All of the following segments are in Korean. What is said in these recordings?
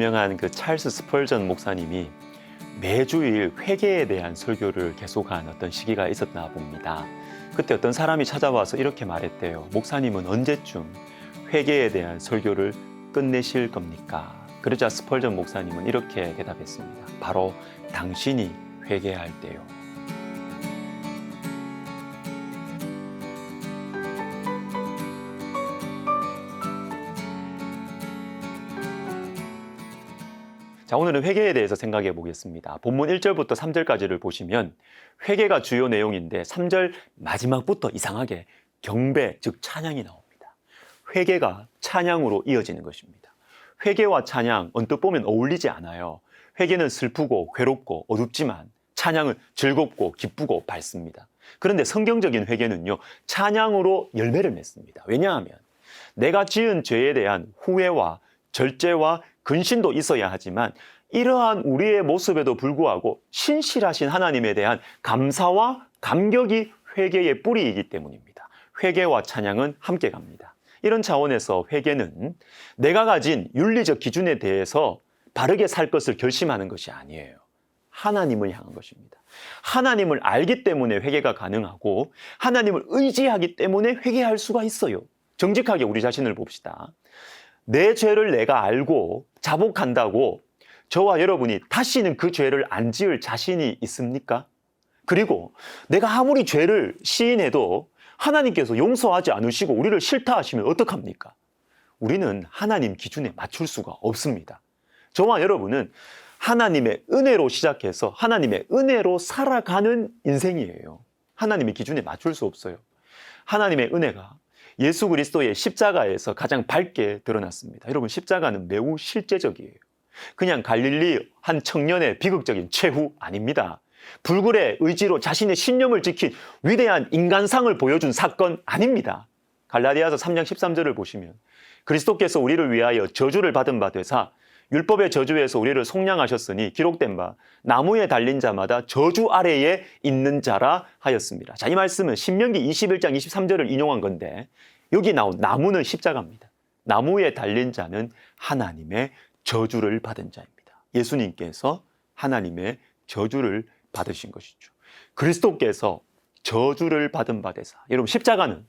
유명한 그 찰스 스펄전 목사님이 매주일 회개에 대한 설교를 계속한 어떤 시기가 있었나 봅니다. 그때 어떤 사람이 찾아와서 이렇게 말했대요. 목사님은 언제쯤 회개에 대한 설교를 끝내실 겁니까? 그러자 스펄전 목사님은 이렇게 대답했습니다. 바로 당신이 회개할 때요. 자, 오늘은 회개에 대해서 생각해 보겠습니다. 본문 1절부터 3절까지를 보시면 회개가 주요 내용인데 3절 마지막부터 이상하게 경배, 즉 찬양이 나옵니다. 회개가 찬양으로 이어지는 것입니다. 회개와 찬양 언뜻 보면 어울리지 않아요. 회개는 슬프고 괴롭고 어둡지만 찬양은 즐겁고 기쁘고 밝습니다. 그런데 성경적인 회개는요, 찬양으로 열매를 맺습니다. 왜냐하면 내가 지은 죄에 대한 후회와 절제와 근신도 있어야 하지만 이러한 우리의 모습에도 불구하고 신실하신 하나님에 대한 감사와 감격이 회개의 뿌리이기 때문입니다. 회개와 찬양은 함께 갑니다. 이런 차원에서 회개는 내가 가진 윤리적 기준에 대해서 바르게 살 것을 결심하는 것이 아니에요. 하나님을 향한 것입니다. 하나님을 알기 때문에 회개가 가능하고 하나님을 의지하기 때문에 회개할 수가 있어요. 정직하게 우리 자신을 봅시다. 내 죄를 내가 알고 자복한다고 저와 여러분이 다시는 그 죄를 안 지을 자신이 있습니까? 그리고 내가 아무리 죄를 시인해도 하나님께서 용서하지 않으시고 우리를 싫다 하시면 어떡합니까? 우리는 하나님 기준에 맞출 수가 없습니다. 저와 여러분은 하나님의 은혜로 시작해서 하나님의 은혜로 살아가는 인생이에요. 하나님의 기준에 맞출 수 없어요. 하나님의 은혜가 예수 그리스도의 십자가에서 가장 밝게 드러났습니다. 여러분, 십자가는 매우 실제적이에요. 그냥 갈릴리 한 청년의 비극적인 최후 아닙니다. 불굴의 의지로 자신의 신념을 지킨 위대한 인간상을 보여준 사건 아닙니다. 갈라디아서 3장 13절을 보시면 그리스도께서 우리를 위하여 저주를 받은 바 되사 율법의 저주에서 우리를 속량하셨으니 기록된 바 나무에 달린 자마다 저주 아래에 있는 자라 하였습니다. 자, 이 말씀은 신명기 21장 23절을 인용한 건데 여기 나온 나무는 십자가입니다. 나무에 달린 자는 하나님의 저주를 받은 자입니다. 예수님께서 하나님의 저주를 받으신 것이죠. 그리스도께서 저주를 받은 바 되사, 여러분, 십자가는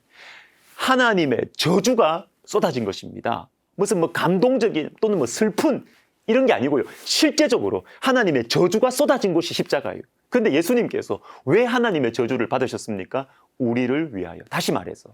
하나님의 저주가 쏟아진 것입니다. 무슨 감동적인 또는 슬픈 이런 게 아니고요. 실제적으로 하나님의 저주가 쏟아진 곳이 십자가예요. 그런데 예수님께서 왜 하나님의 저주를 받으셨습니까? 우리를 위하여. 다시 말해서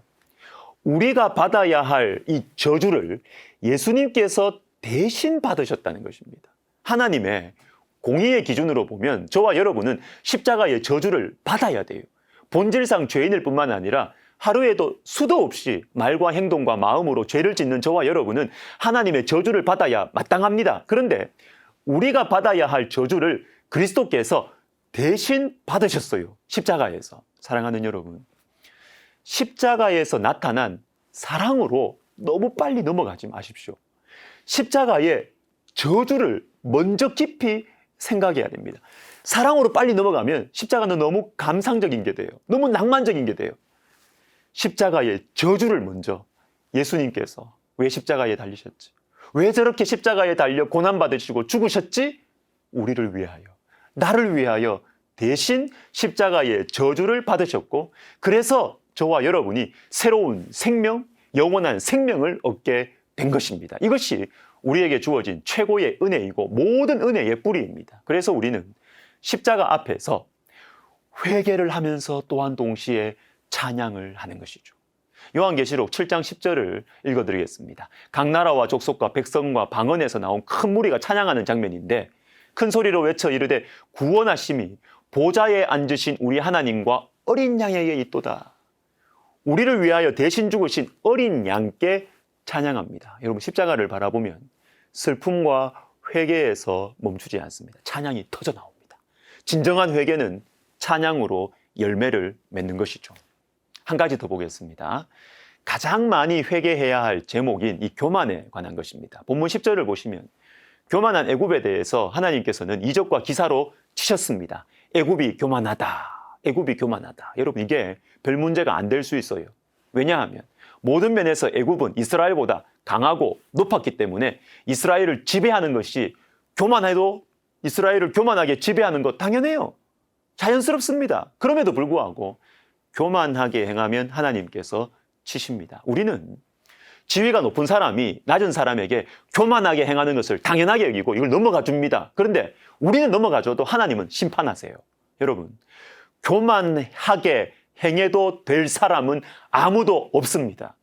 우리가 받아야 할 이 저주를 예수님께서 대신 받으셨다는 것입니다. 하나님의 공의의 기준으로 보면 저와 여러분은 십자가의 저주를 받아야 돼요. 본질상 죄인일 뿐만 아니라 하루에도 수도 없이 말과 행동과 마음으로 죄를 짓는 저와 여러분은 하나님의 저주를 받아야 마땅합니다. 그런데 우리가 받아야 할 저주를 그리스도께서 대신 받으셨어요. 십자가에서. 사랑하는 여러분, 십자가에서 나타난 사랑으로 너무 빨리 넘어가지 마십시오. 십자가의 저주를 먼저 깊이 생각해야 됩니다. 사랑으로 빨리 넘어가면 십자가는 너무 감상적인 게 돼요. 너무 낭만적인 게 돼요. 십자가의 저주를 먼저 예수님께서 왜 십자가에 달리셨지? 왜 저렇게 십자가에 달려 고난받으시고 죽으셨지? 우리를 위하여, 나를 위하여 대신 십자가의 저주를 받으셨고, 그래서 저와 여러분이 새로운 생명, 영원한 생명을 얻게 된 것입니다. 이것이 우리에게 주어진 최고의 은혜이고 모든 은혜의 뿌리입니다. 그래서 우리는 십자가 앞에서 회개를 하면서 또한 동시에 찬양을 하는 것이죠. 요한계시록 7장 10절을 읽어드리겠습니다. 각 나라와 족속과 백성과 방언에서 나온 큰 무리가 찬양하는 장면인데 큰 소리로 외쳐 이르되 구원하심이 보좌에 앉으신 우리 하나님과 어린 양에게 있도다. 우리를 위하여 대신 죽으신 어린 양께 찬양합니다. 여러분, 십자가를 바라보면 슬픔과 회개에서 멈추지 않습니다. 찬양이 터져 나옵니다. 진정한 회개는 찬양으로 열매를 맺는 것이죠. 한 가지 더 보겠습니다. 가장 많이 회개해야 할 제목인 이 교만에 관한 것입니다. 본문 10절을 보시면 교만한 애굽에 대해서 하나님께서는 이적과 기사로 치셨습니다. 애굽이 교만하다. 애굽이 교만하다. 여러분, 이게 별 문제가 안 될 수 있어요. 왜냐하면 모든 면에서 애굽은 이스라엘보다 강하고 높았기 때문에 이스라엘을 지배하는 것이 교만해도 이스라엘을 교만하게 지배하는 것 당연해요. 자연스럽습니다. 그럼에도 불구하고 교만하게 행하면 하나님께서 치십니다. 우리는 지위가 높은 사람이 낮은 사람에게 교만하게 행하는 것을 당연하게 여기고 이걸 넘어가 줍니다. 그런데 우리는 넘어가줘도 하나님은 심판하세요. 여러분, 교만하게 행해도 될 사람은 아무도 없습니다.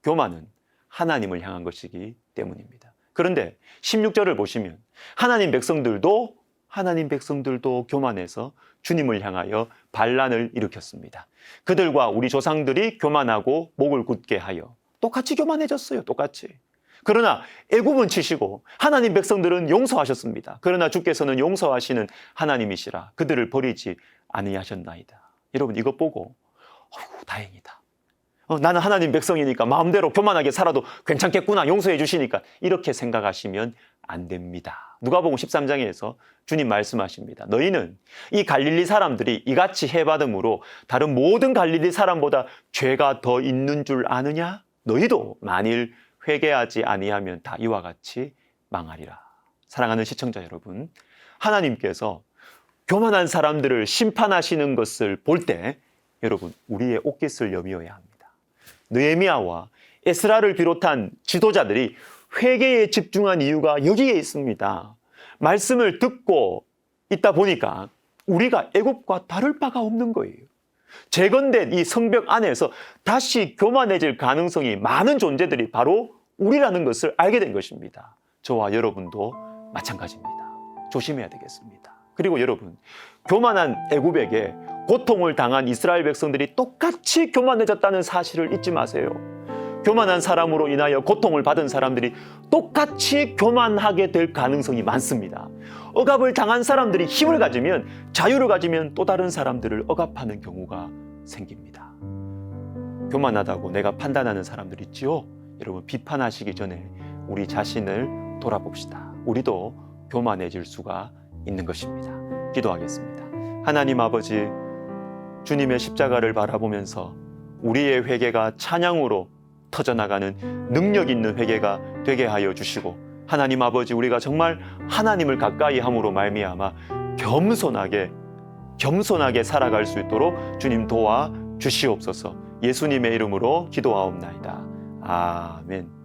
교만은 하나님을 향한 것이기 때문입니다. 그런데 16절을 보시면 하나님 백성들도 교만해서 주님을 향하여 반란을 일으켰습니다. 그들과 우리 조상들이 교만하고 목을 굳게 하여 똑같이 교만해졌어요. 똑같이. 그러나 애굽은 치시고 하나님 백성들은 용서하셨습니다. 그러나 주께서는 용서하시는 하나님이시라 그들을 버리지 아니하셨나이다. 여러분, 이것 보고 다행이다. 나는 하나님 백성이니까 마음대로 교만하게 살아도 괜찮겠구나. 용서해 주시니까. 이렇게 생각하시면 안 됩니다. 누가복음 13장에서 주님 말씀하십니다. 너희는 이 갈릴리 사람들이 이같이 해받음으로 다른 모든 갈릴리 사람보다 죄가 더 있는 줄 아느냐? 너희도 만일 회개하지 아니하면 다 이와 같이 망하리라. 사랑하는 시청자 여러분, 하나님께서 교만한 사람들을 심판하시는 것을 볼 때 여러분, 우리의 옷깃을 여미어야 합니다. 느헤미야와 에스라를 비롯한 지도자들이 회개에 집중한 이유가 여기에 있습니다. 말씀을 듣고 있다 보니까 우리가 애굽과 다를 바가 없는 거예요. 재건된 이 성벽 안에서 다시 교만해질 가능성이 많은 존재들이 바로 우리라는 것을 알게 된 것입니다. 저와 여러분도 마찬가지입니다. 조심해야 되겠습니다. 그리고 여러분, 교만한 애굽에게 고통을 당한 이스라엘 백성들이 똑같이 교만해졌다는 사실을 잊지 마세요. 교만한 사람으로 인하여 고통을 받은 사람들이 똑같이 교만하게 될 가능성이 많습니다. 억압을 당한 사람들이 힘을 가지면, 자유를 가지면 또 다른 사람들을 억압하는 경우가 생깁니다. 교만하다고 내가 판단하는 사람들 있지요? 여러분, 비판하시기 전에 우리 자신을 돌아봅시다. 우리도 교만해질 수가 있는 것입니다. 기도하겠습니다. 하나님 아버지, 주님의 십자가를 바라보면서 우리의 회개가 찬양으로 터져나가는 능력 있는 회개가 되게 하여 주시고, 하나님 아버지, 우리가 정말 하나님을 가까이 함으로 말미암아 겸손하게 살아갈 수 있도록 주님 도와 주시옵소서. 예수님의 이름으로 기도하옵나이다. 아멘.